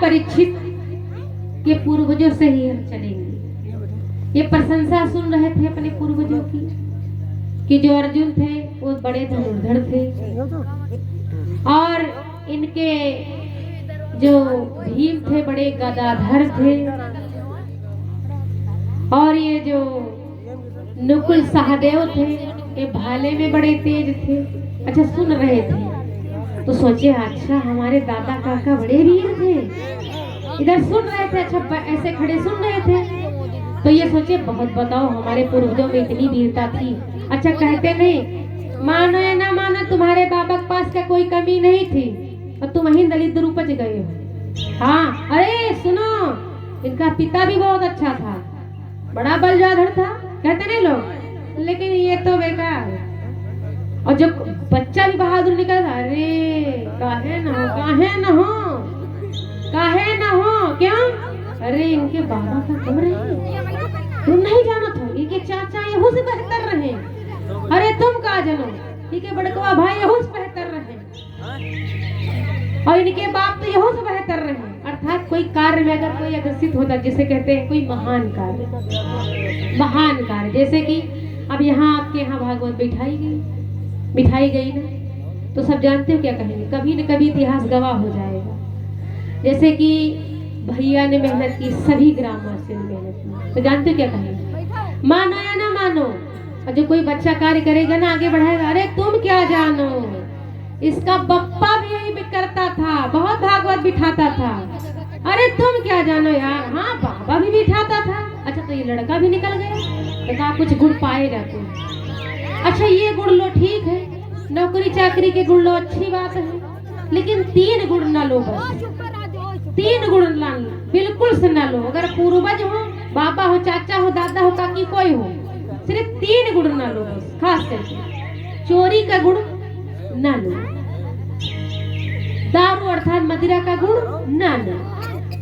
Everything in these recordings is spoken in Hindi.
परीक्षित के पूर्वजों से ही हम चलेंगे। ये प्रशंसा सुन रहे थे अपने पूर्वजों की कि जो अर्जुन थे वो बड़े धनुर्धर थे और इनके जो भीम थे बड़े गदाधर थे और ये जो नकुल सहदेव थे ये भाले में बड़े तेज थे। अच्छा सुन रहे थे तो सोचे अच्छा हमारे दादा काका बड़े वीर थे, इधर सुन रहे थे। अच्छा ऐसे खड़े सुन रहे थे तो ये सोचे बहुत बताओ हमारे पूर्वजों में इतनी वीरता थी। अच्छा कहते नहीं मानो या ना मानो तुम्हारे बाबा के पास का कोई कमी नहीं थी और तुम वहीं दलित उपज गए हो। हाँ अरे सुनो इनका पिता भी बहुत अच्छा था, बड़ा बलजाधर था कहते नहीं लोग, लेकिन ये तो बेकार। और जब बच्चा भी बहादुर निकला अरे काहे न हो काहे न हो काहे न हो क्या, अरे इनके बाबा का कब्र है तुम नहीं जानो था, इनके चाचा यहू से बेहतर रहे, अरे तुम कहा जानो इनके बड़कवा भाई यहू से बेहतर रहे और इनके बाप तो यहू से बेहतर रहे। अर्थात कोई कार्य में अगर कोई अग्रसित होता जिसे कहते हैं कोई महान कार्य, जैसे कि अब यहाँ आपके यहाँ भागवत बिठाई गई ना तो सब जानते हो क्या कहेंगे, कभी न कभी इतिहास गवाह हो जाएगा। जैसे कि भैया ने मेहनत की, सभी ग्रामवासियों ने मेहनत की, तो जानते हो क्या कहेंगे, मानो या ना मानो। और जो कोई बच्चा कार्य करेगा ना आगे बढ़ाएगा, अरे तुम क्या जानो इसका बप्पा भी यही करता था, बहुत भागवत बिठाता था, अरे तुम क्या जानो यार, हाँ बाबा भी बिठाता था। अच्छा तो ये लड़का भी निकल गया तो कहा कुछ गुण पाए जाते हैं। अच्छा ये गुण लो ठीक है, नौकरी चाकरी के गुण लो अच्छी बात है, लेकिन 3 गुण ना लो, बस 3 गुण ना लो, बिल्कुल से ना लो। अगर पूर्वज हो, बाबा हो, चाचा हो, दादा हो, काकी कोई हो, सिर्फ 3 गुण ना लो बस। खास करके चोरी का गुण ना लो, दारू अर्थात मदिरा का गुण ना लो,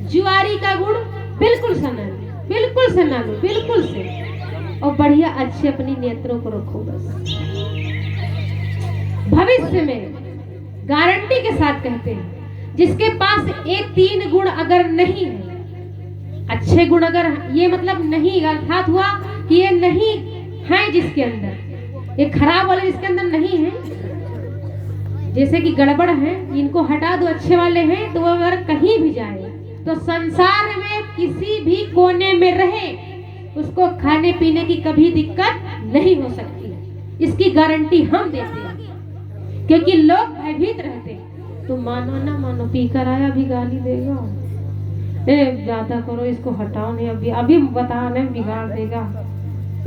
जुआरी का गुण बिल्कुल से ना लो, बिल्कुल से ना लो, बिल्कुल से। और बढ़िया अच्छे अपनी नेत्रों को रखो बस। भविष्य में गारंटी के साथ कहते हैं जिसके पास ये 3 गुण अगर नहीं है, अच्छे गुण अगर ये मतलब नहीं, अर्थात हुआ कि ये नहीं है जिसके अंदर, ये खराब वाले जिसके अंदर नहीं है, जैसे कि गड़बड़ है इनको हटा दो, अच्छे वाले हैं तो वो अगर कहीं भी जाए तो संसार में किसी भी कोने में रहे उसको खाने पीने की कभी दिक्कत नहीं हो सकती, इसकी गारंटी हम देते हैं। क्योंकि लोग भयभीत रहते, तो मानो ना मानो पीकर आया भी गाली देगा, ए ज्यादा करो इसको हटाओ नहीं, अभी अभी बताने बिगाड़ देगा,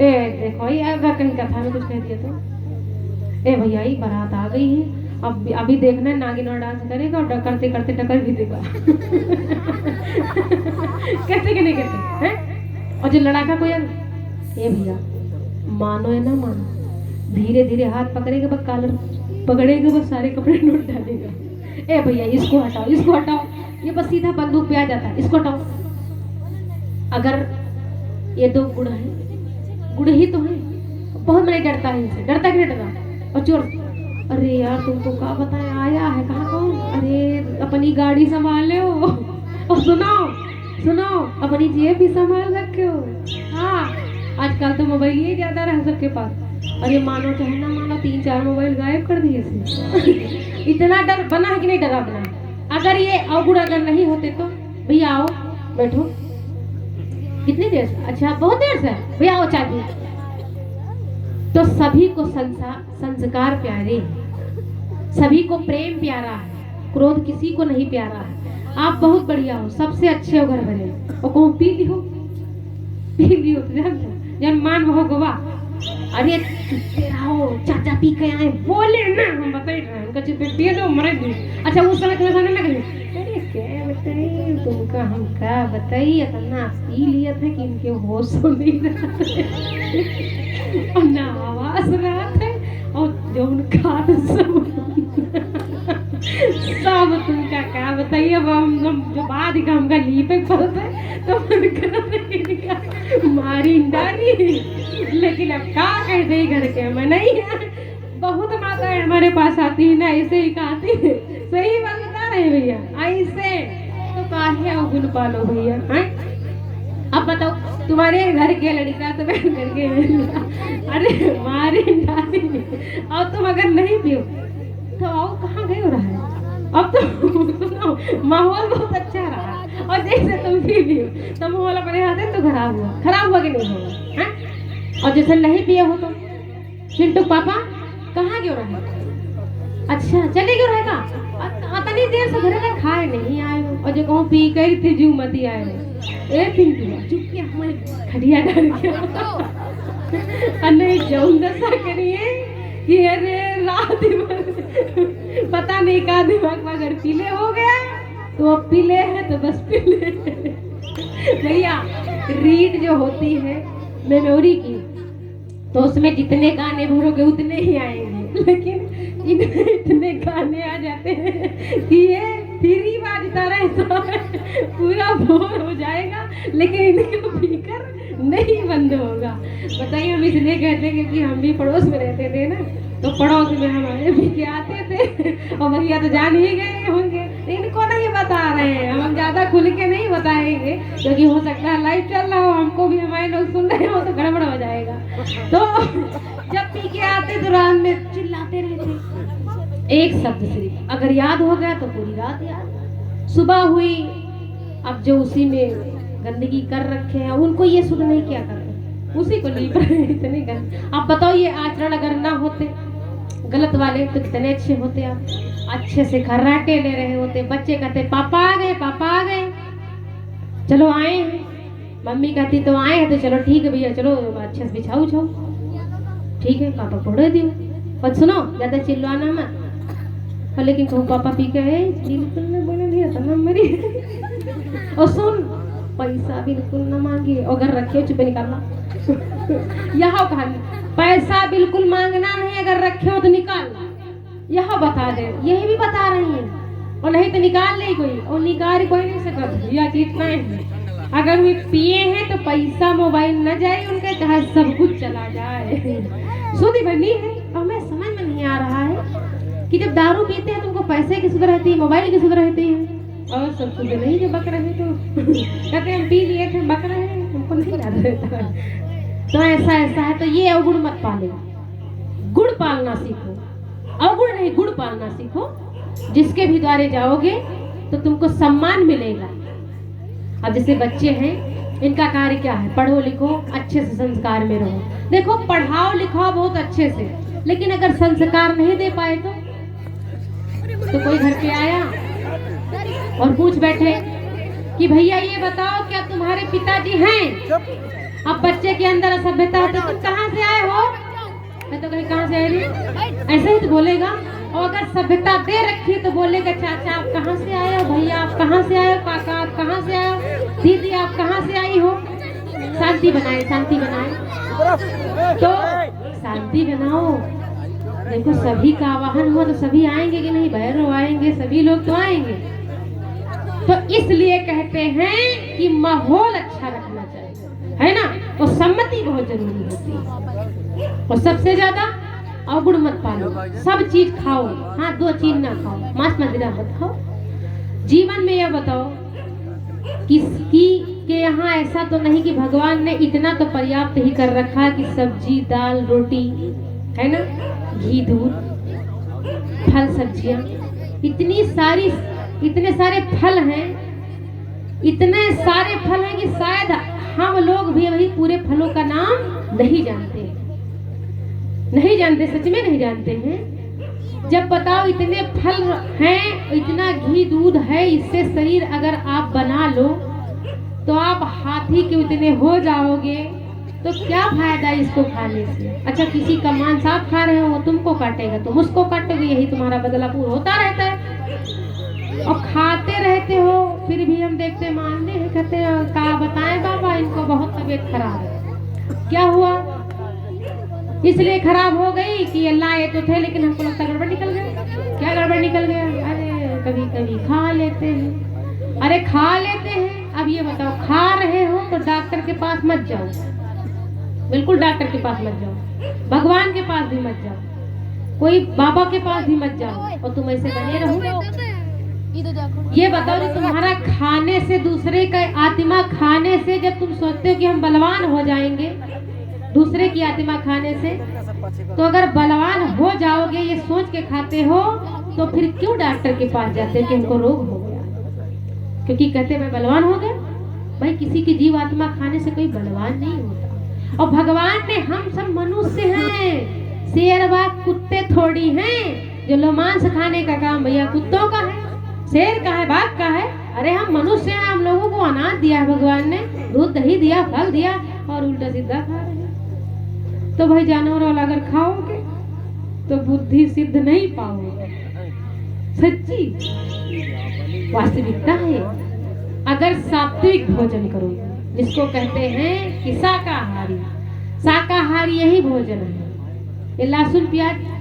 ए देखो ये अगर कहीं कथा में कुछ कह दिया तो ए भैया ही बारात आ गई है, अब अभी देखना है नागिन और डांस करेगा और करते करते टक्कर भी देगा। कहते कि नहीं कहते हैं? और जो लड़ाका कोई ए भैया मानो या ना मानो, धीरे धीरे हाथ पकड़ेगा बस, कॉलर पकड़ेगा बस, सारे कपड़े नोट डालेगा, ए भैया इसको हटाओ इसको हटाओ, ये बस सीधा बंदूक पे आ जाता है, इसको हटाओ। अगर ये 2 गुण है, गुण ही तो है, बहुत मैंने डरता है इनसे, डरता कि नहीं डरता। और चोर अरे यार तुमको क्या बताएं आया है कहाँ कौन, अरे अपनी गाड़ी संभाल लो, और सुनो अपनी जेब भी संभाल रखे हो। हाँ आजकल तो मोबाइल ही ज्यादा रह सबके पास, अरे मानो चाहे ना मानो 3-4 मोबाइल गायब कर दिए इसने। इतना डर बना है कि नहीं डरा बना। अगर ये अवगुण अगर नहीं होते तो भैया आओ बैठो, कितनी देर से, अच्छा बहुत देर से, भैया आओ चाय पी। तो सभी को संस्कार प्यारे हैं, सभी को प्रेम प्यारा है, क्रोध किसी को नहीं प्यारा है। आप बहुत बढ़िया हो, सबसे अच्छे हो घर भरे, और कहूँ पी लियो तो जन मान हो गवा, अरे तेरा हो चाचा पी के आए बोले ना, हम बताई रहे दो मरे दी। अच्छा उस समय तुम्हें समझ में गई, अरे क्या बताइए तुमका, हम क्या बताइए, इतना पी लिया था कि इनके होश नहीं रहते और ना आवाज रहा थे, और जो उनका सब तुमका क्या बताइए। अब हम जो बाद का हमका लीपे पड़ते तो उनका मारी डाली, लेकिन अब क्या कह दे घर के मैं नहीं है। बहुत माताएं हमारे पास आती है ना, ऐसे ही कहती है, सही बात बता रहे भैया, ऐसे तो काहे गुण पालो भैया। हैं अब बताओ तुम्हारे घर के लड़का तो मैं घर के अरे मारे डाली और तुम अगर नहीं पियो तो आओ कहाँ गए हो रहा है। अब तो सुनो माहौल बहुत अच्छा रहा और जैसे तुम पी लियो तो माहौल अपने हाथ है तो खराब हुआ कि नहीं होगा। हैं और जैसे नहीं पिए हो तो चिंटू पापा कहाँ क्यों रहे। अच्छा चले क्यों रहेगा इतनी देर से घर में खाए नहीं आए हो और जो कहूँ पी कर थे जू मती आए ए पिंटू चुप के हमारे खड़िया डाल के नहीं जाऊं दशा करिए कि अरे रात भर पता नहीं का दिमाग में अगर पीले हो गया तो अब पीले है तो बस पीले। भैया रीड जो होती है मेमोरी की तो उसमें जितने गाने भरोगे उतने ही आएंगे, लेकिन इतने गाने आ जाते हैं कि ये फ्री बाजता रहता है पूरा बोर हो जाएगा लेकिन इनको पीकर नहीं बंद होगा। बताइए हम इसलिए कहते हैं क्योंकि हम भी पड़ोस में रहते थे ना तो पड़ोस में हमारे पी के आते थे और भैया तो जान ही गए होंगे इनको नहीं बता रहे हैं हम ज्यादा खुल के नहीं बताएंगे क्योंकि हो सकता है लाइव चल रहा हो हमको भी हमारे लोग सुन रहे हो तो गड़बड़ हो जाएगा। तो जब पी के आते तो रात में चिल्लाते रहते एक शब्द सिर्फ अगर याद हो गया तो पूरी रात याद। सुबह हुई अब जो उसी में गंदगी कर रखे हैं उनको ये सुध नहीं क्या करते उसी को लीप रहे इतने गंदे। आप बताओ ये आचरण अगर ना होते गलत वाले तो कितने अच्छे होते। आप अच्छे से खर्राटे ले रहे होते बच्चे कहते पापा आ गए चलो आए हैं मम्मी कहती तो आए हैं तो चलो ठीक है भैया चलो अच्छे से बिछाओ ठीक है पापा पढ़े दियो पर सुनो ज्यादा चिल्लाना मत। लेकिन कहूँ पापा पी के है बिल्कुल ना बोले नहीं आता ना मेरी और सुन पैसा बिल्कुल ना मांगे अगर रखे चुप निकालना यहाँ कहानी पैसा बिल्कुल मांगना नहीं अगर रखे हो तो निकालना यह बता दे यही भी बता रही है और नहीं तो निकाल ले कोई और निकाल कोई नहीं सकता या इतना है अगर वे पिए हैं तो पैसा मोबाइल न जाए उनके चाहे सब कुछ चला जाए। सुधी बनी है और हमें समझ में नहीं आ रहा है कि जब दारू पीते हैं तुमको पैसे की सुध रहती है मोबाइल की सुध रहती है और सब सुध नहीं जब बक रहे तो कहते हम पी लिए थे बक रहे हैं हमको नहीं याद रहता है। तो ऐसा है तो ये अवगुण मत पाले गुण पालना सीखो अवगुण नहीं गुण पालना सीखो जिसके भी द्वारे जाओगे तो तुमको सम्मान मिलेगा। अब जैसे बच्चे हैं इनका कार्य क्या है पढ़ो लिखो अच्छे से संस्कार में रहो। देखो पढ़ाओ लिखाओ बहुत अच्छे से लेकिन अगर संस्कार नहीं दे पाए तो कोई घर पे आया और पूछ बैठे कि भैया ये बताओ क्या तुम्हारे पिताजी हैं। अब बच्चे के अंदर असभ्यता है तो तुम कहाँ से आए हो मैं तो कहीं कहाँ से आए ऐसे ही तो बोलेगा। और अगर सभ्यता दे रखी तो बोलेगा चाचा आप कहाँ से आए हो भैया आप कहाँ से आए हो काका आप कहाँ से आए हो दीदी आप कहाँ से आई हो। शांति बनाए तो शांति बनाओ। देखो सभी का आवाहन हो तो सभी आएंगे कि नहीं भैरव आएंगे सभी लोग तो आएंगे। तो इसलिए कहते हैं कि माहौल अच्छा रखना चाहिए है ना और सम्मति बहुत जरूरी होती है और सबसे ज्यादा अवगुण मत पालो सब चीज खाओ हाँ 2 चीज ना खाओ मांस मदिरा मत खाओ। जीवन में यह बताओ किसकी के यहाँ ऐसा तो नहीं कि भगवान ने इतना तो पर्याप्त ही कर रखा कि सब्जी दाल रोटी है ना घी दूध फल सब्जियां इतने सारे फल हैं इतने सारे फल हैं कि शायद हम लोग भी वही पूरे फलों का नाम नहीं जानते सच में नहीं जानते हैं। जब बताओ इतने फल हैं इतना घी दूध है इससे शरीर अगर आप बना लो तो आप हाथी के उतने हो जाओगे तो क्या फायदा इसको खाने से। अच्छा किसी का मांस आप खा रहे हो तुमको काटेगा तुम उसको काटोगे यही तुम्हारा बदलापुर होता रहता है और खाते रहते हो फिर भी हम देखते मानते हैं कहते का बताएं बाबा इनको बहुत तबीयत खराब है क्या हुआ इसलिए खराब हो गई कि लाए तो थे लेकिन हमको लगता गड़बड़ निकल गया। क्या गड़बड़ निकल गया अरे कभी कभी खा लेते हैं अरे खा लेते हैं। अब ये बताओ खा रहे हो तो डॉक्टर के पास मत जाओ बिल्कुल डॉक्टर के पास मत जाओ भगवान के पास भी मत जाओ कोई बाबा के पास भी मत जाओ और तुम ऐसे बने रहो। ये बताओ कि तुम्हारा खाने से, दूसरे का आत्मा खाने से, जब तुम सोचते हो कि हम बलवान हो जाएंगे दूसरे की आत्मा खाने से, तो अगर बलवान हो जाओगे ये सोच के खाते हो, तो फिर क्यों डॉक्टर के पास जाते हो कि हमको रोग हो गया? क्योंकि कहते मैं बलवान हो गया। भाई किसी की जीव आत्मा खाने से कोई बलवान नहीं होता। और भगवान ने, हम सब मनुष्य हैं, शेर बाघ कुत्ते थोड़ी हैं जो मांस खाने का काम भैया कुत्तों का है, शेर का है, बाघ का है। अरे हम मनुष्य हैं, हम लोगों को अनाज दिया है भगवान ने, दूध दही दिया, फल दिया, और उल्टा सीधा खा रहे हैं। तो भाई जानवर वाला अगर खाओगे तो बुद्धि सिद्ध नहीं पाओगे। सच्ची वास्तविकता है। अगर सात्विक भोजन करोगे, जिसको कहते हैं कि शाकाहारी, शाकाहारी यही भोजन है। ये लहसुन प्याज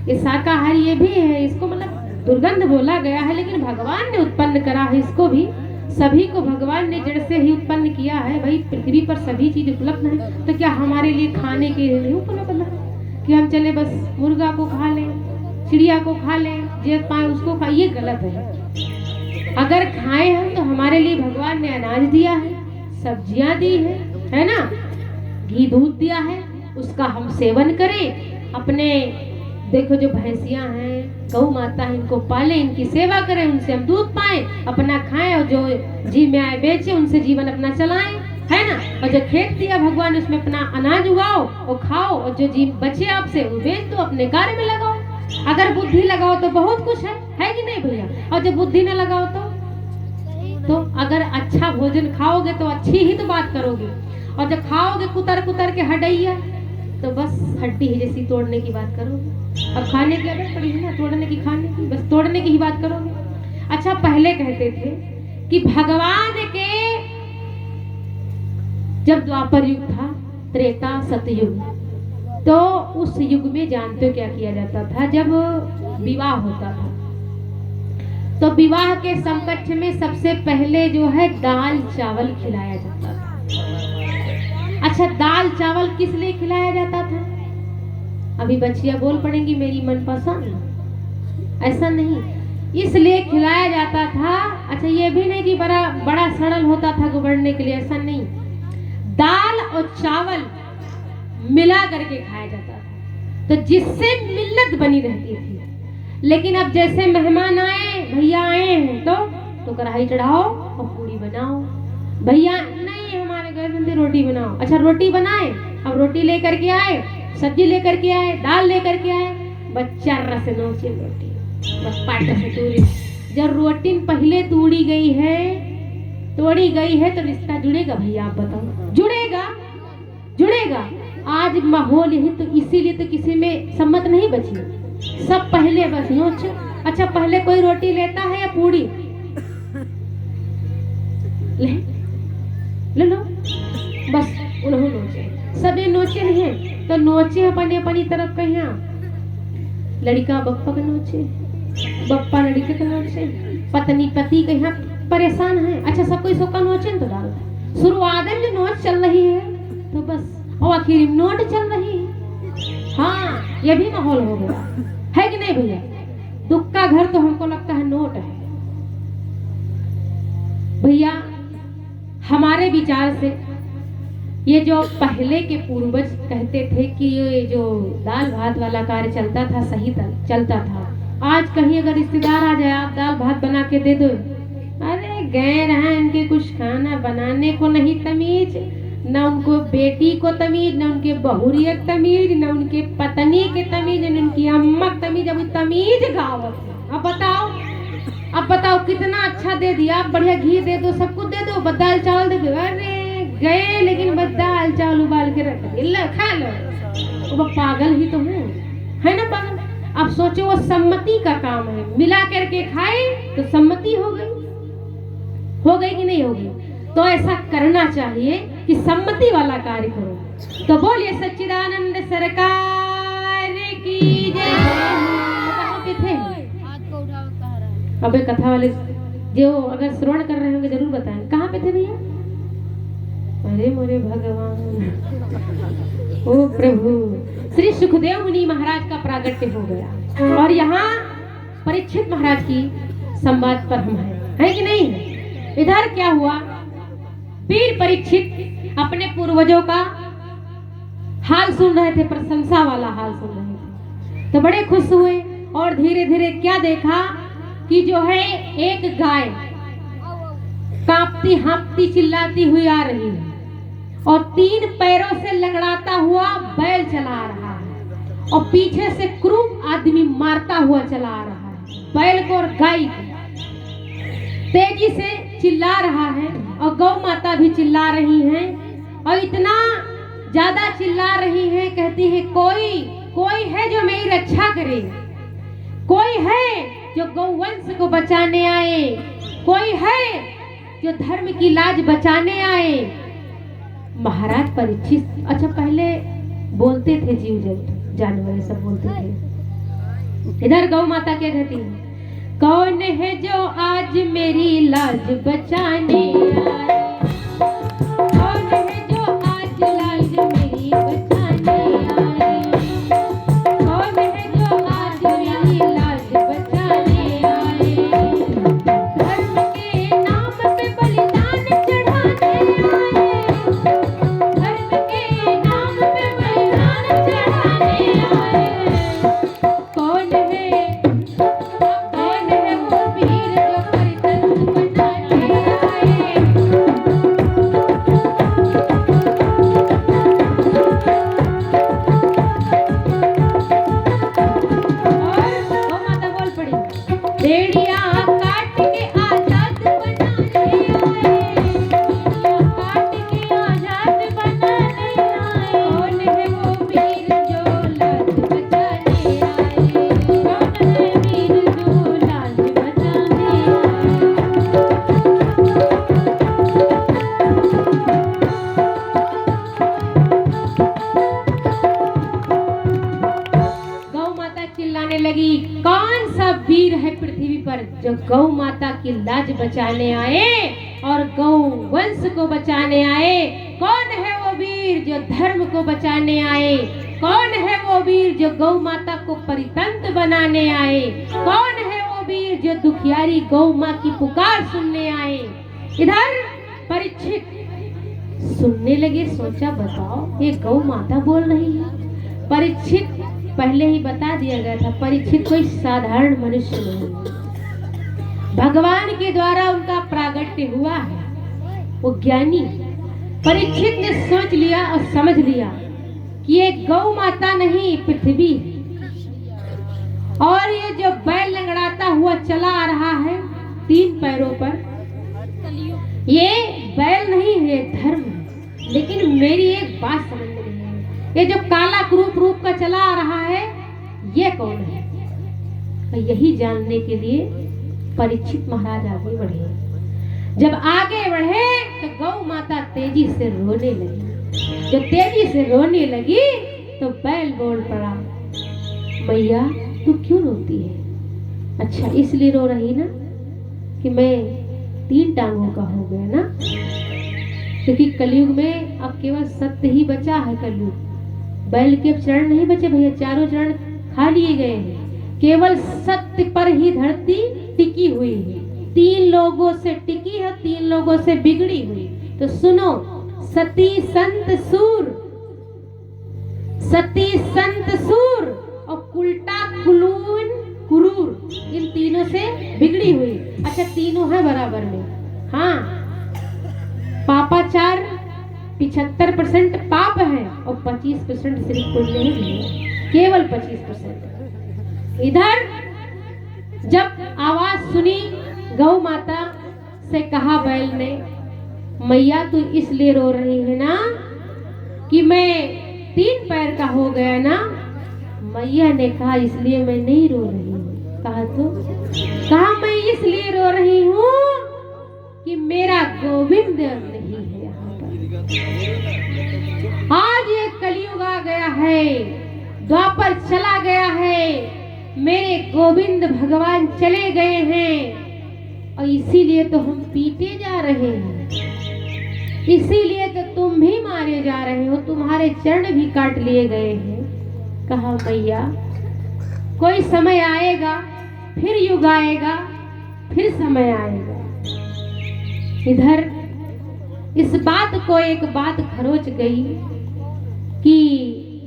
ये शाकाहारी ये भी है, इसको मतलब दुर्गंध बोला गया है, लेकिन भगवान ने उत्पन्न करा है इसको भी। सभी को भगवान ने जड़ से ही उत्पन्न किया है। भाई पृथ्वी पर सभी चीज उपलब्ध है, तो क्या हमारे लिए खाने के लिए नहीं उपलब्ध है कि हम चले बस मुर्गा को खा लें, चिड़िया को खा लें, जो पाए उसको खाए? ये गलत है। अगर खाए हम तो हमारे लिए भगवान ने अनाज दिया है, सब्जियां दी है ना, घी दूध दिया है, उसका हम सेवन करें। अपने देखो जो भैंसियां हैं, गौ माता है, इनको पालें, इनकी सेवा करें, उनसे हम दूध पाएं, अपना खाएं, और जो जी में आए बेचे उनसे जीवन अपना चलाएं, है ना। और जो खेत दिया भगवान उसमें अपना अनाज उगाओ और खाओ, और जो जी बचे आपसे वो बेच दो, अपने कार्य में लगाओ। अगर बुद्धि लगाओ तो बहुत कुछ है कि नहीं भैया? और जब बुद्धि न लगाओ तो अगर अच्छा भोजन खाओगे तो अच्छी ही तो बात करोगे, और जब खाओगे कुतर कुतर के हड्डियां, तो बस हड्डी ही जैसी तोड़ने की बात करोगे। अब खाने की आदत पड़ी है ना, तोड़ने की, खाने की, बस तोड़ने की ही बात करोगे। अच्छा, पहले कहते थे कि भगवान के जब द्वापर युग था, त्रेता सतयुग, तो उस युग में जानते हो क्या किया जाता था? जब विवाह होता था तो विवाह के समकक्ष में सबसे पहले जो है दाल चावल खिलाया जाता था। अच्छा, दाल चावल किस लिए खिलाया जाता था? अभी बच्चियां बोल पड़ेंगी मेरी मनपसंद, ऐसा नहीं, इसलिए खिलाया जाता था। अच्छा, ये भी नहीं कि बड़ा सरल होता था गुबड़ने के लिए, ऐसा नहीं। दाल और चावल मिला करके खाया जाता था, तो जिससे मिल्लत बनी रहती थी। लेकिन अब जैसे मेहमान आए, भैया आए हैं, तो कढ़ाई चढ़ाओ और पूरी बनाओ। भैया नहीं, हमारे घर में रोटी बनाओ। अच्छा, रोटी बनाए, अब रोटी लेकर के आए, सब्जी लेकर के आए, दाल लेकर के आए, बच्चा रस नोचे रोटी, बस पाट से तोड़ी। जब रोटी पहले तोड़ी गई है तो रिश्ता जुड़ेगा भैया? आप बताओ, जुड़ेगा। आज माहौल यही, तो इसीलिए तो किसी में सम्मत नहीं बची, सब पहले बस नोच। अच्छा, पहले कोई रोटी लेता है या पूड़ी? ले लो, बस उन्होंने नोचे, सभी नोचे नहीं है, तो नोचे अपनी तरफ कहीं, लड़का बप्पा का नोचे, बप्पा लड़के का नोचे, पत्नी पति कहीं परेशान है। अच्छा, सब कोई सबका नोचे तो डाल, शुरुआत में जो नोच चल रही है तो बस, और आखिर नोट चल रही है। हाँ, ये भी माहौल हो गया है कि नहीं भैया? दुख का घर तो हमको लगता है नोट है भैया। हमारे विचार से ये जो पहले के पूर्वज कहते थे कि ये जो दाल भात वाला कार्य चलता था, सही चलता था। आज कहीं अगर रिश्तेदार आ जाए, आप दाल भात बना के दे दो, अरे गए रहे, इनके कुछ खाना बनाने को नहीं तमीज, न उनको बेटी को तमीज, न उनके बहुरियत तमीज, न उनके पत्नी के तमीज, न उनकी अम्मा तमीज। अब तमीज गावत है। अब बताओ कितना अच्छा दे दिया, आप बढ़िया घी दे दो, सब कुछ दे दो, बस दाल चावल दे दो, अरे गए लेकिन बस दाल चावल उबाल के रख दिया, खा लो। वो पागल ही तो है ना पागल। अब सोचो, वो सम्मति का काम है, मिला करके खाए तो सम्मति हो गई कि नहीं होगी? तो ऐसा करना चाहिए कि सम्मति वाला कार्य करो। तो बोलिए सच्चिदानंद सरकार की जय। कहाँ पे थे? अबे कथा वाले जो अगर श्रवण कर रहे होंगे जरूर बताएं, कहाँ पे थे भैया? अरे मोरे भगवान, ओ प्रभु, श्री सुखदेव मुनि महाराज का प्रागट्य हो गया, और यहाँ परीक्षित महाराज की संवाद पर हम हैं, है कि नहीं? इधर इधर क्या हुआ, वीर परीक्षित अपने पूर्वजों का हाल सुन रहे थे, प्रशंसा वाला हाल सुन रहे थे, तो बड़े खुश हुए। और धीरे धीरे क्या देखा कि जो है एक गाय कांपती हाँफती चिल्लाती हुई आ रही है और 3 पैरों से लंगड़ाता हुआ बैल चला रहा है और पीछे से क्रूर आदमी मारता हुआ चला रहा है बैल को और गाय को, तेजी से चिल्ला रहा है और गौ माता भी चिल्ला रही हैं और इतना ज्यादा चिल्ला रही हैं, कहती है कोई है जो मेरी रक्षा करे, कोई है जो गौवंश को बचाने आए, कोई है जो धर्म की लाज बचाने आए। महाराज परीक्षित, अच्छा पहले बोलते थे जीव जंतु जानवर सब बोलते थे, इधर गौ माता क्या कहती है, कौन है जो आज मेरी लाज बचाने आए, कौन है जो आज लाज मेरी बचाने आए, कौन है जो आज मेरी लाज बचाने आए, धर्म के नाम पे बलिदान चढ़ाने आए, धर्म के नाम पे बलिदान चढ़ाने आए, कौन है वो वीर जो परितंत्र बनाने आए। और वो माता बोल पड़ी, भेड़िया काट के आजाद बनाने आए, काट के आजाद बनाने आए, कौन है वो वीर जो लाज बचाने आए, कौन है वीर जो लाज बचाने आए। गौ माता चिल्लाने लगी, कौन सा वीर है पृथ्वी पर जो गौ माता की लाज बचाने आए और गौ वंश को बचाने आए, कौन है वो वीर जो धर्म को बचाने आए, कौन है वो वीर जो गौ माता को परितंत्र बनाने आए, कौन है वो वीर जो दुखियारी गौ माँ की पुकार सुनने आए। इधर परीक्षित सुनने लगे, सोचा बताओ ये गौ माता बोल रही है। परीक्षित पहले ही बता दिया गया था, परीक्षित कोई साधारण मनुष्य नहीं, भगवान के द्वारा उनका प्रागट्य हुआ है, वो ज्ञानी। परीक्षित ने सोच लिया और समझ लिया कि ये गौ माता नहीं पृथ्वी है और ये जो बैल लंगड़ाता हुआ चला आ रहा है 3 पैरों पर, ये बैल नहीं है, धर्म है। लेकिन मेरी एक बात समझ में नहीं है, ये जो काला रूप का चला आ रहा है ये कौन है। तो यही जानने के लिए परीक्षित महाराज आगे बढ़े। जब आगे बढ़े तो गौ माता तेजी से रोने लगी। जब तेजी से रोने लगी तो बैल बोल पड़ा, मैया तू क्यों रोती है? अच्छा इसलिए रो रही ना कि मैं 3 टांगों का हो गया ना, क्योंकि कलयुग में अब केवल सत्य ही बचा है। कलयुग बैल के चरण नहीं बचे भैया, चारों चरण खा लिए गए हैं। केवल सत्य पर ही धरती टिकी हुई है, 3 लोगों से टिकी है, 3 लोगों से बिगड़ी हुई। तो सुनो, सती संत सूर, सती संत सूर और उल्टा कुलून कुरूर, इन तीनों से बिगड़ी हुई। अच्छा तीनों है बराबर में, हाँ पापाचार 75% पाप है और 25% सिर्फ पुण्य ही है, केवल 25%। इधर जब आवाज सुनी गौ माता से कहा बैल ने, मैया तू इसलिए रो रही है ना कि मैं 3 पैर का हो गया ना। मैया ने कहा इसलिए मैं नहीं रो रही हूँ। कहा मैं इसलिए रो रही हूँ कि मेरा गोविंद नहीं है यहाँ पर। आज ये कलयुग आ गया है, द्वापर चला गया है, मेरे गोविंद भगवान चले गए हैं और इसीलिए तो हम पीटे जा रहे हैं, इसीलिए तो तुम भी मारे जा रहे हो, तुम्हारे चरण भी काट लिए गए हैं। कहा मैया कोई समय आएगा, फिर युग आएगा, फिर समय आएगा। इधर इस बात को एक बात खरोच गई कि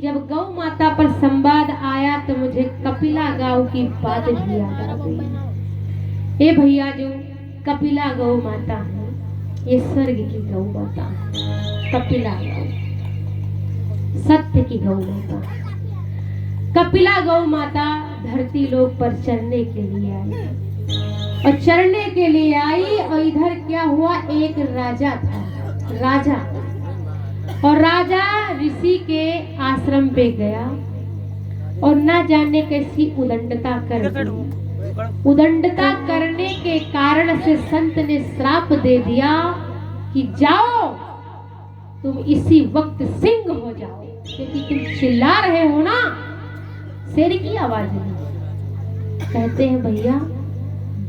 जब गौ माता पर संवाद आया तो मुझे कपिला गांव की बात भी याद आ गई। ए भैया, जो कपिला गौ माता है ये स्वर्ग की गौ माता है। कपिला गौ सत्य की गौ माता। कपिला गौ माता धरती लोक पर चरने के लिए आई और चरने के लिए आई। और इधर क्या हुआ, एक राजा था, राजा, और राजा ऋषि के आश्रम पे गया और ना जाने कैसी उदंडता कर दी। उदंडता करने के कारण से संत ने श्राप दे दिया कि जाओ तुम इसी वक्त सिंह हो जाओ, क्योंकि तुम चिल्ला रहे हो ना, शेर की आवाज में। कहते हैं भैया,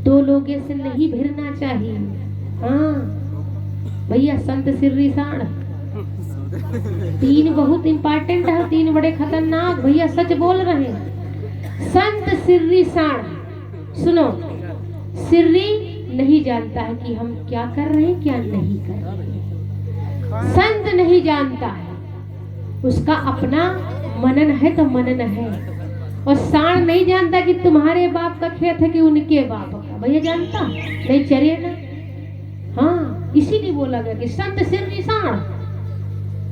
दो लोगे से नहीं भिड़ना चाहिए। हाँ भैया, संत सिर्री साण तीन बहुत इंपॉर्टेंट है, तीन बड़े खतरनाक। भैया सच बोल रहे हैं। संत सिर्री साण, सुनो, सिर्री नहीं जानता है कि हम क्या कर रहे हैं क्या नहीं कर रहे हैं। संत नहीं जानता है, उसका अपना मनन है तो मनन है। और साण नहीं जानता कि तुम्हारे बाप का खेत है कि उनके बाप का। भैया जानता नहीं, चलिए ना। हाँ, इसीलिए बोला गया कि संत सिर्री साण,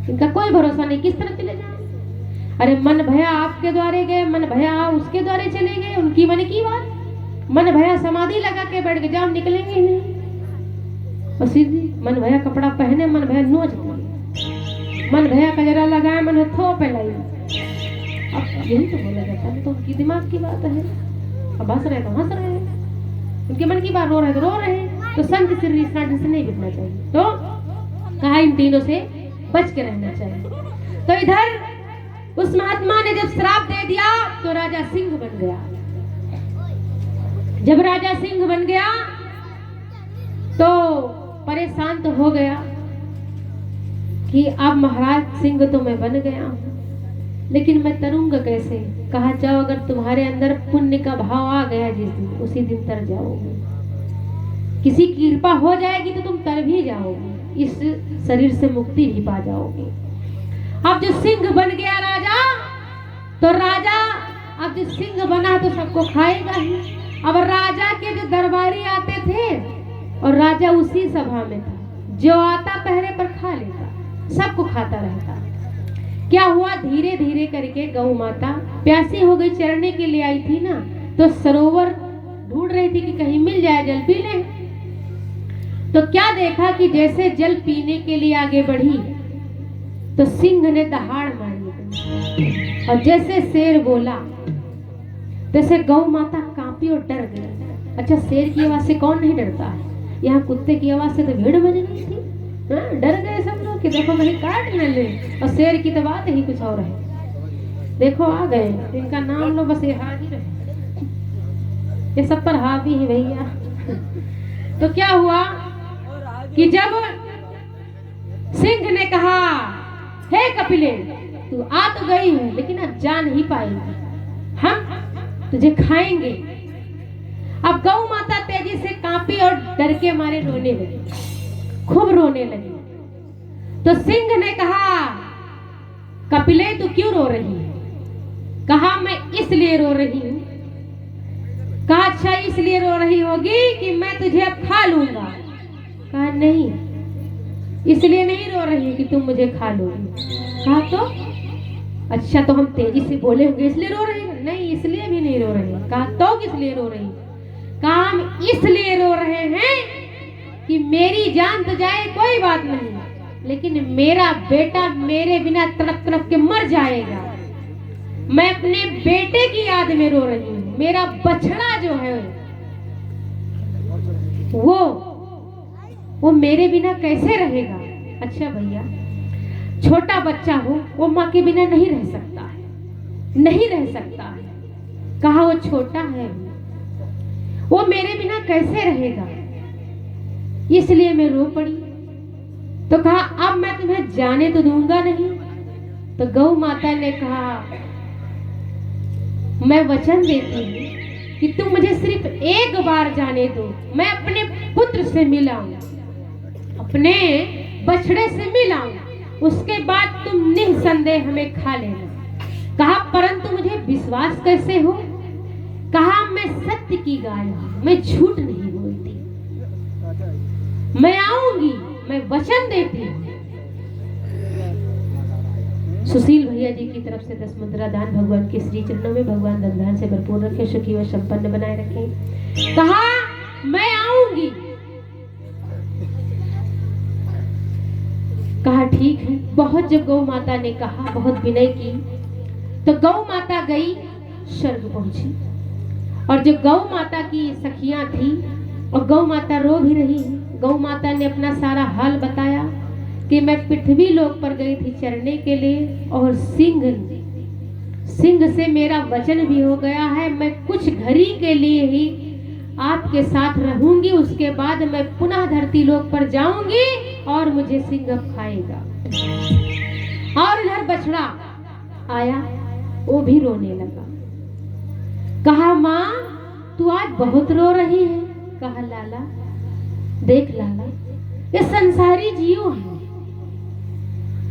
इनका कोई भरोसा नहीं, किस तरह चले जाए। अरे मन भया आपके द्वारे गए, मन भया उसके द्वारे चले गए, उनकी मन की बात। मन भया समाधि लगा के बैठ गए, जाओ निकलेंगे ही नहीं। और सीधी मन भया कपड़ा पहने, मन भया नोच दिए, मन भया कजरा लगाए, मन थो पहलाई। अब यही तो बोला जाता है, तो उनकी दिमाग की बात है। अब हंस रहे तो हंस रहे हैं, उनके मन की बात, रो रहे तो रो रहे हैं। तो संत सिर्री साण से नहीं बिकना चाहिए। तो कहा इन तीनों से बच के रहना चाहिए। तो इधर उस महात्मा ने जब श्राप दे दिया तो राजा सिंह बन गया। जब राजा सिंह बन गया तो परेशान तो हो गया कि अब महाराज सिंह तो मैं बन गया हूं, लेकिन मैं तरूंगा कैसे। कहा जाओ, अगर तुम्हारे अंदर पुण्य का भाव आ गया जिस दिन, उसी दिन तर जाओगे। किसी की कृपा हो जाएगी तो तुम तर भी जाओगे, इस शरीर से मुक्ति भी पा जाओगे। अब जो सिंह बन गया राजा, तो राजा अब जो सिंह बना तो सबको खाएगा ही। अब राजा के जो दरबारी आते थे और राजा उसी सभा में था, जो आता पहरे पर खा लेता, सबको खाता रहता। क्या हुआ, धीरे धीरे करके गौ माता प्यासी हो गई, चरने के लिए आई थी ना, तो सरोवर ढूंढ रही थी कि कहीं मिल जाए जल पी ले। तो क्या देखा कि जैसे जल पीने के लिए आगे बढ़ी तो सिंह ने दहाड़ मारी और जैसे शेर बोला तैसे गौ माता कांपी और डर गई। अच्छा, शेर की आवाज से कौन नहीं डरता है? यहाँ कुत्ते की आवाज से तो भीड़ बज रही थी। हाँ, डर गए सब लोग कि देखो कहीं काट न ले। और शेर की तो बात ही कुछ और है। देखो आ गए, इनका नाम लो, बस ये हाजिर है, ये सब पर हावी है भैया। तो क्या हुआ कि जब सिंह ने कहा, हे कपिले, तू आ तो गई है लेकिन अब जा नहीं पाएगी, हम तुझे खाएंगे। अब गौ माता तेजी से कांपी और डर के मारे रोने लगी, खूब रोने लगी। तो सिंह ने कहा, कपिले तू क्यों रो रही है? कहा मैं इसलिए रो रही हूं। कहा अच्छा इसलिए रो रही होगी कि मैं तुझे अब खा लूंगा। कहा नहीं, इसलिए नहीं रो रही है कि तुम मुझे खा लोगी। कहा तो अच्छा, तो हम तेजी से बोले होंगे इसलिए रो रही है? नहीं, इसलिए भी नहीं रो रही। कहा तो किस लिए रो रही? कहा हम इसलिए रो रहे हैं कि मेरी जान तो जाए कोई बात नहीं, लेकिन मेरा बेटा मेरे बिना तड़प तड़प के मर जाएगा। मैं अपने बेटे की याद में रो रही हूँ। मेरा बछड़ा जो है वो मेरे बिना कैसे रहेगा? अच्छा भैया, छोटा बच्चा हो वो माँ के बिना नहीं रह सकता है, नहीं रह सकता है। कहा वो छोटा है, वो मेरे बिना कैसे रहेगा, इसलिए मैं रो पड़ी। तो कहा अब मैं तुम्हें जाने तो दूंगा नहीं। तो गौ माता ने कहा मैं वचन देती हूँ कि तुम मुझे सिर्फ एक बार जाने दो, मैं अपने पुत्र से मिलाऊं। अपने बछड़े से मिलाऊं, उसके बाद तुम निसंदेह हमें खा लेना। कहा परंतु मुझे विश्वास कैसे हो? कहा मैं सत्य की गाय हूं, मैं झूठ नहीं बोलती, मैं आऊंगी, मैं वचन देती हूं। सुशील भैया जी की तरफ से 10 मुद्रा दान भगवान के श्री चरणों में। भगवान धन धान से भरपूर रखे, सुखी व संपन्न बनाए रखे। कहा मैं आऊंगी। कहा ठीक है। बहुत जब गौ माता ने कहा, बहुत विनय की, तो गौ माता गई, स्वर्ग पहुंची। और जो गौ माता की सखियां थी, और गौ माता रो भी रही है। गौ माता ने अपना सारा हाल बताया कि मैं पृथ्वी लोक पर गई थी चरने के लिए, और सिंह से मेरा वचन भी हो गया है। मैं कुछ घड़ी के लिए ही आपके साथ रहूंगी, उसके बाद मैं पुनः धरती लोक पर जाऊंगी और मुझे सिंह अब खाएगा। और इधर बछड़ा आया, वो भी रोने लगा। कहा माँ तू आज बहुत रो रही है। कहा लाला देख लाला, ये संसारी जीव है,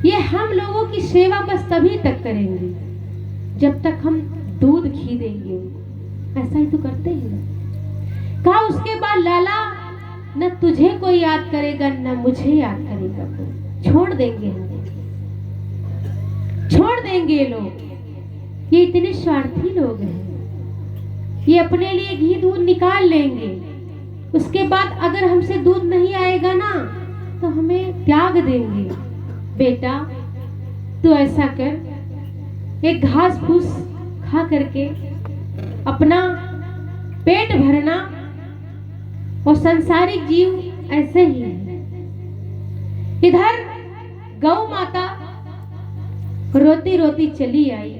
ये हम लोगों की सेवा बस तभी तक करेंगे जब तक हम दूध घी देंगे। ऐसा ही तो करते हैं ना। कहा उसके बाद लाला न तुझे कोई याद करेगा न मुझे याद करेगा, कोई छोड़ देंगे, हम छोड़ देंगे। ये लोग, ये इतने स्वार्थी लोग हैं, ये अपने लिए घी दूध निकाल लेंगे, उसके बाद अगर हमसे दूध नहीं आएगा ना तो हमें त्याग देंगे। बेटा तू ऐसा कर, एक घास फूस खा करके अपना पेट भरना, और संसारिक जीव ऐसे ही है। इधर गौ माता रोती रोती चली आई,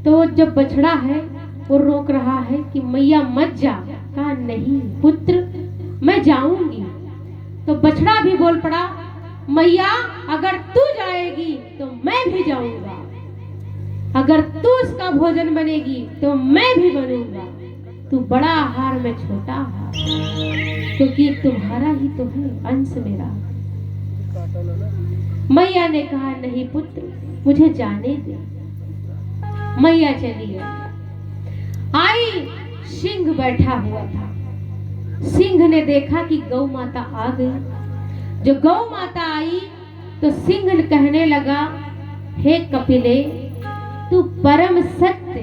तो जब बछड़ा है वो रोक रहा है कि मैया मत जा। कहा नहीं पुत्र मैं जाऊंगी। तो बछड़ा भी बोल पड़ा, मैया अगर तू जाएगी तो मैं भी जाऊंगा, अगर तू उसका भोजन बनेगी तो मैं भी बनूंगा। तू बड़ा आहार में छोटा आहार, क्योंकि तुम्हारा ही तो है अंश मेरा। मैया ने कहा नहीं पुत्र मुझे जाने दे। मैया चली आई, सिंह बैठा हुआ था। सिंह ने देखा कि गौ माता आ गई। जो गौ माता आई तो सिंह कहने लगा, हे कपिले तू परम सत्य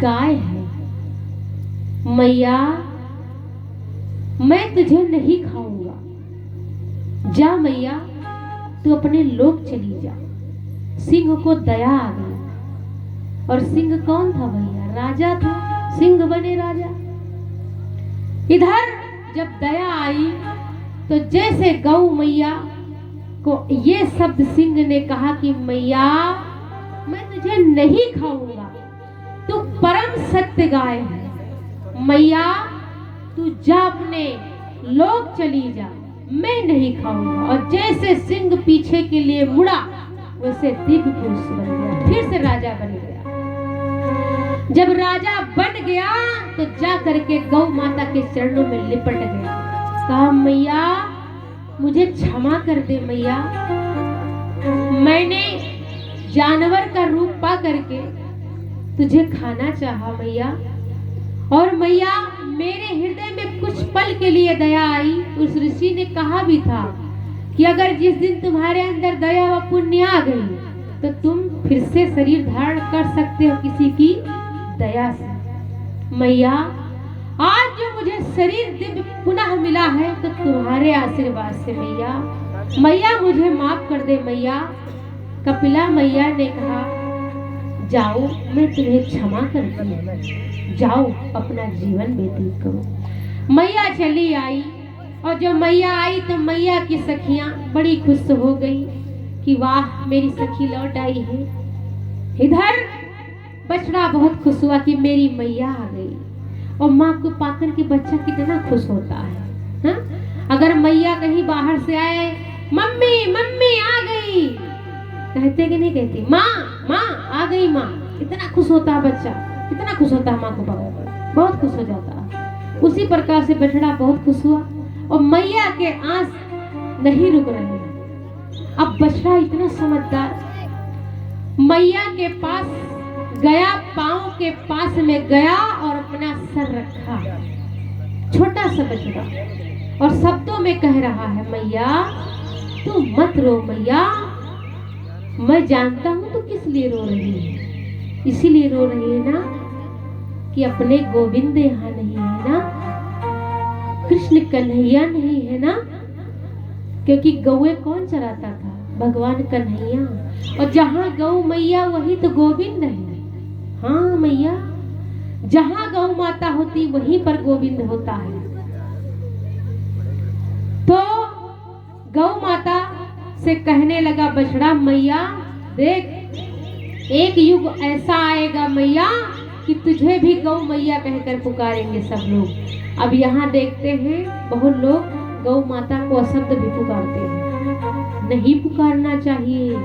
गाय है, मैया मैं तुझे नहीं खाऊंगा, जा मैया तू अपने लोक चली जा। सिंह को दया आ गई। और सिंह कौन था भैया? राजा था, सिंह बने राजा। इधर जब दया आई तो जैसे गौ मैया को ये शब्द सिंह ने कहा कि मैया मैं तुझे नहीं खाऊंगा, तू परम सत्य गाय है, मैया तू जा अपने लोक चली जा, मैं नहीं खाऊंगा। और जैसे सिंह पीछे के लिए मुड़ा वैसे दिव्य पुरुष बन गया, फिर से राजा बन गया। जब राजा बन गया तो जा करके गौ माता के चरणों में लिपट गया। कहा मैया मुझे क्षमा कर दे मैया, मैंने जानवर का रूप पा करके तुझे खाना चाहा मैया, और मैया मेरे हृदय में कुछ पल के लिए दया आई। उस ऋषि ने कहा भी था कि अगर जिस दिन तुम्हारे अंदर दया व पुण्य आ गई तो तुम फिर से शरीर धारण कर सकते हो किसी की दया से। मैया आज जो मुझे शरीर दिव्य पुनः मिला है तो तुम्हारे आशीर्वाद से मैया, मैया मुझे माफ कर दे मैया। कपिला मैया ने कहा जाओ मैं तुम्हें क्षमा करती हूँ, जाओ अपना जीवन व्यतीत करो। मैया चली आई, और जब मैया आई तो मैया की सखियां बड़ी खुश हो गई कि वाह मेरी सखी लौट आई है। इधर बछड़ा बहुत खुश हुआ कि मेरी मैया आ गई। और माँ को पाकर के बच्चा कितना खुश होता है, हा? अगर मैया कहीं बाहर से आए, मम्मी मम्मी आ गई, कहते कि नहीं कहती? माँ माँ आ गई माँ, इतना खुश होता है बच्चा, कितना खुश होता है माँ को पाकर, बहुत खुश हो जाता है। उसी प्रकार से बछड़ा बहुत खुश हुआ और मैया के आंस नहीं रुक रहे हैं। अब बछड़ा इतना समझदार, मैया के पास गया, पांव के पास में गया और अपना सर रखा, छोटा सा बछड़ा, और शब्दों में कह रहा है, मैया तू मत रो मैया, मैं जानता हूं तू किस लिए रो रही है, इसीलिए रो रही है ना कि अपने गोविंद यहाँ नहीं है ना, कृष्ण कन्हैया नहीं है ना, क्योंकि गौए कौन चराता था, भगवान कन्हैया, और जहाँ गौ मैया वही तो गोविंद है। हाँ मैया, जहाँ गौ माता होती वहीं पर गोविंद होता है। तो गौ माता से कहने लगा बछड़ा, मैया देख, एक युग ऐसा आएगा मैया कि तुझे भी गौ मैया कहकर पुकारेंगे सब लोग। अब यहाँ देखते हैं बहुत लोग गौ माता को अशब्द भी पुकारते हैं, नहीं पुकारना चाहिए,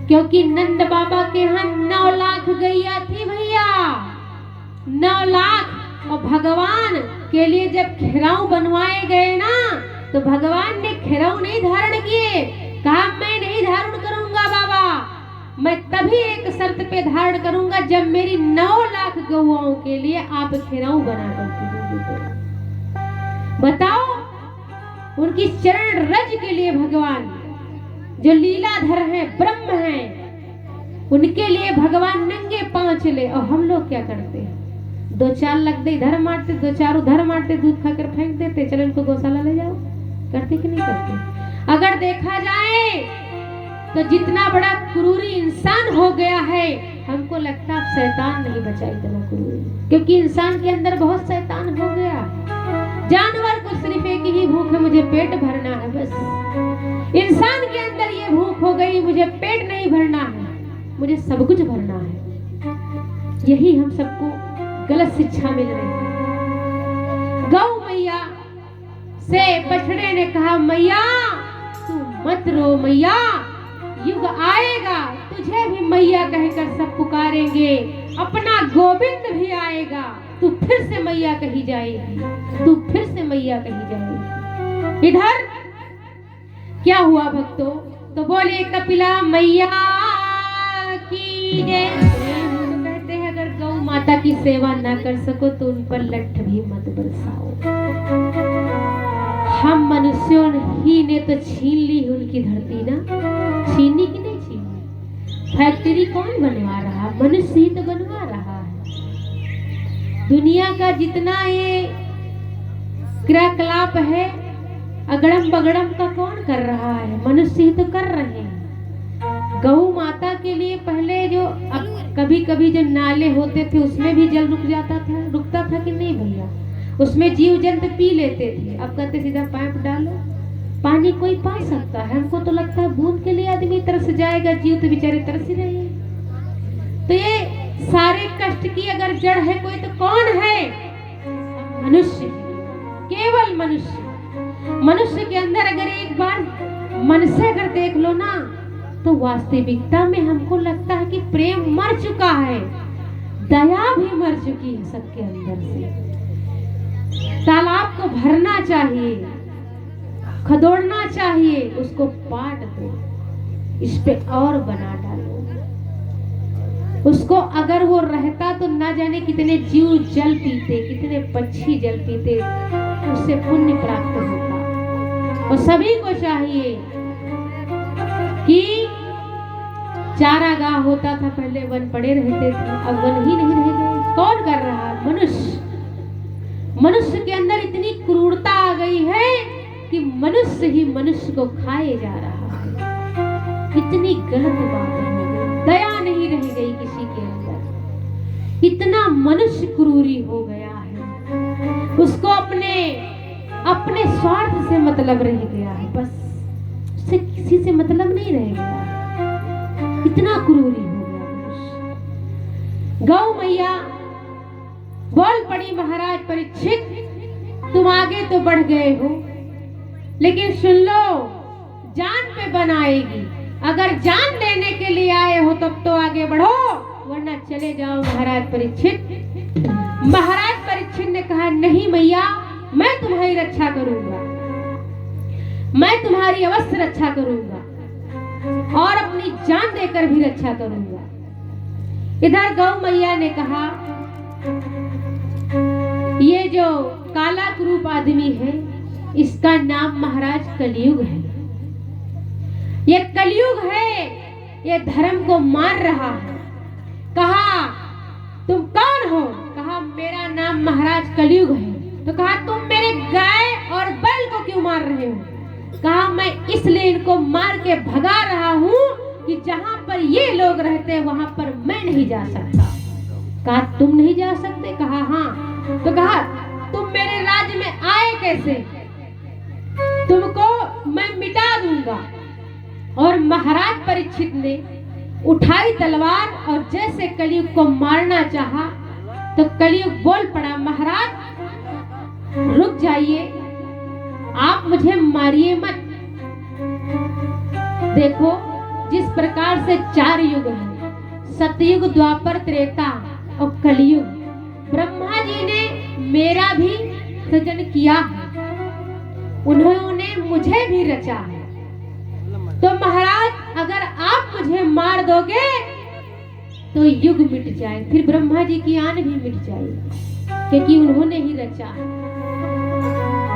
क्योंकि नंद बाबा के यहाँ 9 लाख गैया थी भैया, 9 लाख। और भगवान के लिए जब खिराऊ बनवाए गए ना, तो भगवान ने खिराऊ नहीं धारण किए, कहा मैं नहीं धारण करूंगा बाबा, मैं तभी एक शर्त पे धारण करूंगा जब मेरी 9 लाख गौओं के लिए आप खिराऊ बना करके। बताओ, उनकी चरण रज के लिए भगवान जो लीलाधर है, ब्रह्म है, उनके लिए भगवान नंगे पांव चले। और हम लोग क्या करते हैं, 2-4 लगते इधर मारते, 2-4 उधर मारते, दूध खाकर फेंक देते, चलो इनको गौशाला ले जाओ। करते कि नहीं करते? अगर देखा जाए तो जितना बड़ा क्रूरी इंसान हो गया है, हमको लगता है शैतान नहीं बचा इतना क्रूरी, क्योंकि इंसान के अंदर बहुत शैतान हो गया। जानवर को सिर्फ एक ही भूख है, मुझे पेट भरना है बस। इंसान के अंदर ये भूख हो गई, मुझे पेट नहीं भरना है, मुझे सब कुछ भरना है। यही हम सबको गलत शिक्षा मिल रही है। गौ मैया से बछड़े ने कहा, मैया तू मत रो मैया, युग आएगा तुझे भी मैया कहकर सब पुकारेंगे, अपना गोविंद भी आएगा, तू फिर से मैया कही जाएगी, तू फिर से मैया कही जाएगी। इधर क्या हुआ भक्तों, तो बोले कपिला मैया की जय। तो कहते हैं अगर गौ माता की सेवा ना कर सको तो उन पर लठ भी मत बरसाओ। हम मनुष्यों ही ने तो छीन ली उनकी धरती ना, छीनी कि नहीं छीनी? फैक्ट्री कौन बनवा रहा? मनुष्य ही तो बनवा रहा है। दुनिया का जितना ये क्रियाकलाप है अगड़म बगड़म का कौन कर रहा है? मनुष्य ही तो कर रहे हैं। गौ माता के लिए पहले जो कभी कभी जो नाले होते थे उसमें भी जल रुक जाता था, रुकता था कि नहीं भैया? उसमें जीव जंतु पी लेते थे। अब कहते सीधा पाइप डालो, पानी कोई पा सकता है? हमको तो लगता है बूंद के लिए आदमी तरस जाएगा, जीव तो बेचारे तरस ही रहे हैं। तो ये सारे कष्ट की अगर जड़ है कोई तो कौन है? मनुष्य, केवल मनुष्य। मनुष्य के अंदर अगर एक बार मन से अगर देख लो ना, तो वास्तविकता में हमको लगता है कि प्रेम मर चुका है, दया भी मर चुकी है सबके अंदर से। तालाब को भरना चाहिए, खदोड़ना चाहिए, उसको पाट दो, इस पे और बना डालो उसको। अगर वो रहता तो ना जाने कितने जीव जल पीते, कितने पक्षी जल पीते, उससे पुण्य प्राप्त होता। और सभी को चाहिए कि चारागाह होता था पहले, वन पड़े रहते थे, अब वन ही नहीं रह गए। कौन कर रहा है? मनुष्य। मनुष्य के अंदर इतनी क्रूरता आ गई है कि मनुष्य ही मनुष्य को खाए जा रहा है। इतनी गलत बात है, दया नहीं रह गई किसी के अंदर, इतना मनुष्य क्रूरी हो गया है। उसको अपने स्वार्थ से मतलब रह गया है, बस उससे किसी से मतलब नहीं रह गया, इतना क्रूरी हो गया मनुष्य। गौ मैया बोल पड़ी, महाराज परीक्षित तुम आगे तो बढ़ गए हो, लेकिन सुन लो जान पे बनाएगी। अगर जान लेने के लिए आए हो तब तो आगे बढ़ो, वरना चले जाओ महाराज परीक्षित। महाराज परीक्षित ने कहा नहीं मैया, मैं तुम्हारी रक्षा करूंगा। मैं तुम्हारी अवश्य रक्षा करूंगा और अपनी जान देकर भी रक्षा करूंगा। इधर गौ मैया ने कहा, ये जो काला क्रूप आदमी है इसका नाम महाराज कलयुग है। ये कलयुग है, ये धर्म को मार रहा है। कहा तुम कौन हो? कहा मेरा नाम महाराज कलयुग है। तो कहा तुम मेरे गाय और बैल को क्यों मार रहे हो? कहा मैं इसलिए इनको मार के भगा रहा हूँ कि जहाँ पर ये लोग रहते हैं वहां पर मैं नहीं जा सकता। कहा तुम नहीं जा सकते? कहा हाँ। तो कहा तुम मेरे राज्य में आए कैसे? तुमको मैं मिटा दूंगा। और महाराज परीक्षित ने उठाई तलवार और जैसे कलयुग को मारना चाहा तो कलयुग बोल पड़ा, महाराज रुक जाइए, आप मुझे मारिए मत। देखो जिस प्रकार से 4 युग हैं, सतयुग, द्वापर, त्रेता और कलयुग, ब्रह्मा जी ने मेरा भी सृजन किया है, उन्होंने मुझे भी रचा है। तो महाराज अगर आप मुझे मार दोगे तो युग मिट जाए, फिर ब्रह्मा जी की आन भी मिट जाएगी क्योंकि उन्होंने ही रचा है।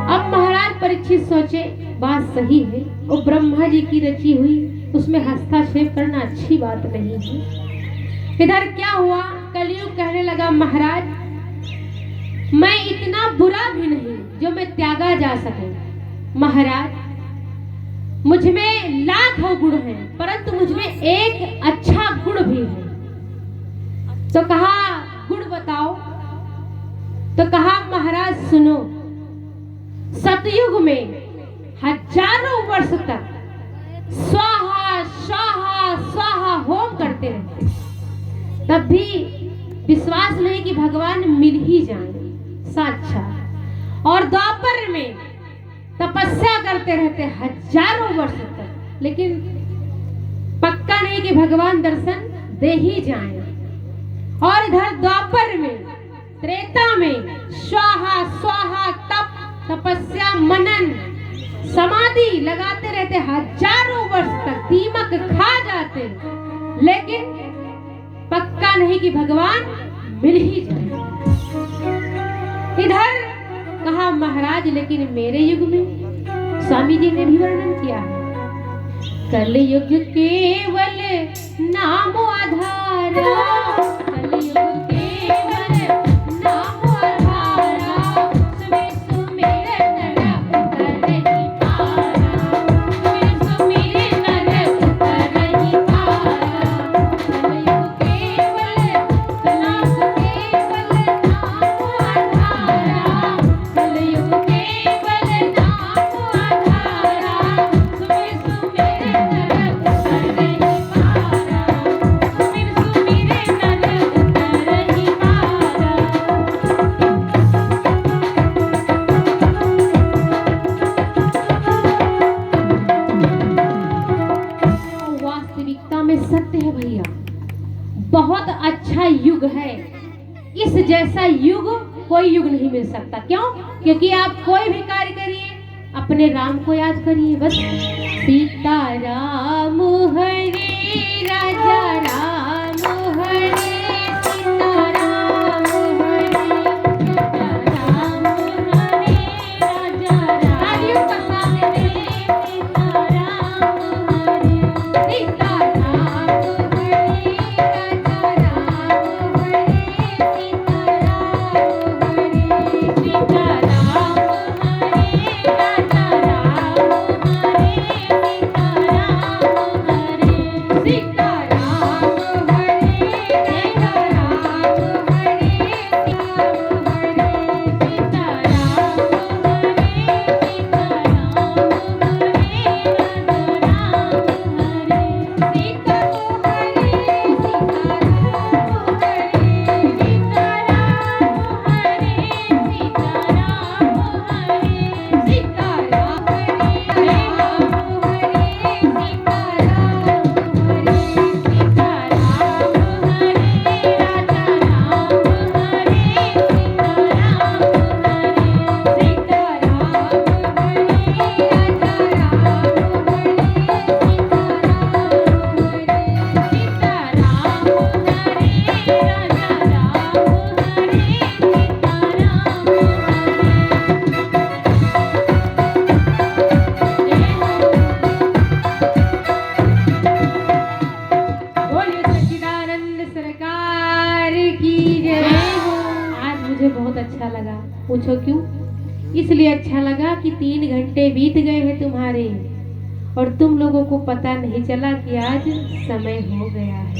अब महाराज परीक्षित सोचे बात सही है, वो ब्रह्मा जी की रची हुई उसमें हस्तक्षेप करना अच्छी बात नहीं है। इधर क्या हुआ, कलयुग कहने लगा, महाराज मैं इतना बुरा भी नहीं जो मैं त्यागा जा सके। महाराज मुझ में लाखों गुण हैं परंतु मुझ में एक अच्छा गुण भी है। तो कहा गुण बताओ। तो कहा महाराज सुनो, सतयुग में हजारों वर्ष तक स्वाहा स्वाहा स्वाहा होम करते रहते, तब भी विश्वास नहीं कि भगवान मिल ही जाए साक्षात। और द्वापर में तपस्या करते रहते हजारों वर्ष तक, लेकिन पक्का नहीं कि भगवान दर्शन दे ही जाए। और इधर द्वापर में, त्रेता में स्वाहा स्वाहा तप, तपस्या, मनन, समाधि लगाते रहते हजारों वर्ष तक, दीमक खा जाते, लेकिन पक्का नहीं कि भगवान मिल ही जाए। इधर कहा महाराज लेकिन मेरे युग में, स्वामी जी ने भी वर्णन किया है, कलयुग केवल नाम आधारा, कलयुग केवल नाम आधारा, सुमिर सुमिर नर करहि पारा, सुमिर सुमिर नर करहि पारा, कलयुग केवल नाम आधारा, कलयुग केवल नाम आधारा, सुमिर सुमिर नर करहि पारा, सुमिर सुमिर नर करहि पारा। वास्तविकता में सत्य है भैया, बहुत अच्छा युग है। इस जैसा युग कोई युग नहीं मिल सकता। क्यों? क्योंकि आप कोई भी कार्य करिए अपने राम को याद करिए बस। सीता राम हरे राजा राम हरे, सीता राम हरे राजा राम हरे, राजा राम हरे, सीता राम हरे, सीता राम हरे राजा राम हरे, सीता राम हरे, सीता राम हरे राजा राम हरे, सीता राम हरे, सीता राम इसलिए अच्छा लगा कि 3 घंटे बीत गए हैं तुम्हारे और तुम लोगों को पता नहीं चला कि आज समय हो गया है।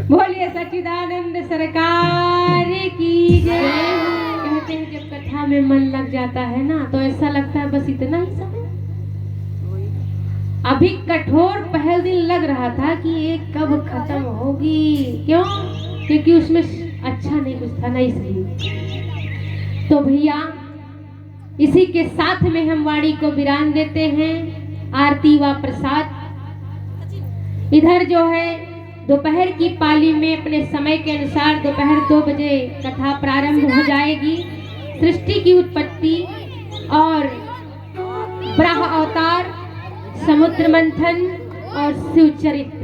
बोलिए सच्चिदानंद सरकार की जय। कहते हैं जब कथा में मन लग जाता है ना तो ऐसा लगता है बस इतना ही समय। अभी कठोर पहल दिन लग रहा था कि ये कब खत्म होगी, क्यों? क्योंकि उसमें अच्छा नहीं कुछ था ना, इसलिए। तो भैया इसी के साथ में हम वाणी को विराम देते हैं। आरती व प्रसाद इधर जो है दोपहर की पाली में अपने समय के अनुसार दोपहर 2 बजे कथा प्रारंभ हो जाएगी। सृष्टि की उत्पत्ति और ब्रह्म अवतार, समुद्र मंथन और शिव चरित्र